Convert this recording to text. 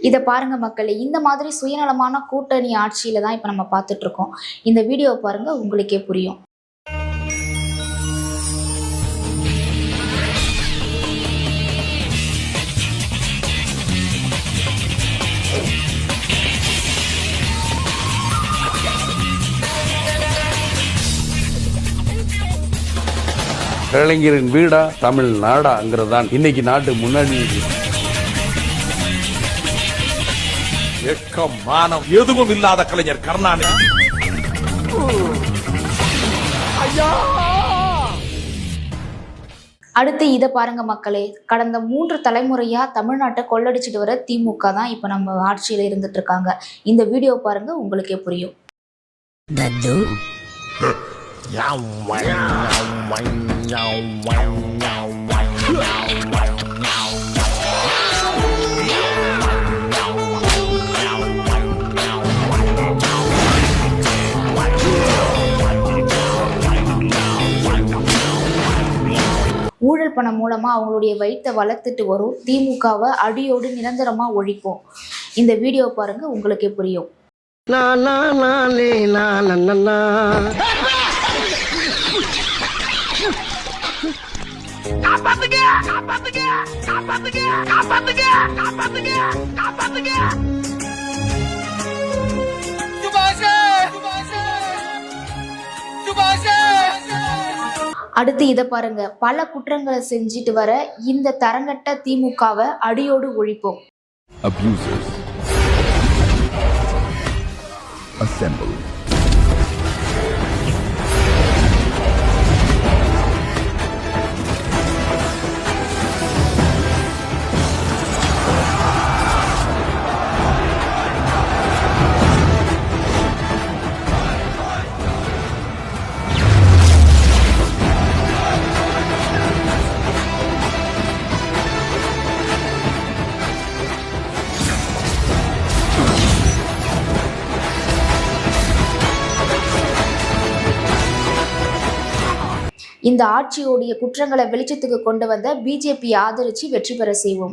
இதை பாருங்க மக்களே, இந்த மாதிரி சுயநலமான கூட்டணி ஆட்சியில தான் இப்போ நம்ம பார்த்துட்டு இருக்கோம். இந்த வீடியோவை பாருங்க, உங்களுக்கே புரியும். கலைஞரின் வீடா தமிழ்நாடாங்கிறது தான் இன்னைக்கு நாட்டு முன்னாடி. வெட்கம் மானம் எதுவும் இல்லாத கலைஞர் கருணாநிதி. அடுத்து இதை பாருங்க மக்களே, கடந்த 3 தலைமுறையா தமிழ்நாட்டை கொள்ளடிச்சிட்டு வர திமுக தான் இப்போ நம்ம ஆட்சியில இருந்துட்டு இருக்காங்க. இந்த வீடியோ பாருங்க, உங்களுக்கே புரியும். ஊழல் பணம் மூலமா அவங்களுடைய வயிற்றை வளர்த்துட்டு வரும் திமுகவை அடியோடு நிரந்தரமா ஒழிப்போம். இந்த வீடியோ பாருங்க, உங்களுக்கே புரியும். அடுத்து இதை பாருங்க, பல குற்றங்களை செஞ்சிட்டு வர இந்த தரங்கட்ட திமுகவை அடியோடு ஒழிப்போம். Abusers assemble. இந்த ஆட்சியோடைய குற்றங்களை வெளிச்சத்துக்கு கொண்டு வந்த பிஜேபி ஆதரிச்சு வெற்றி பெற செய்வோம்.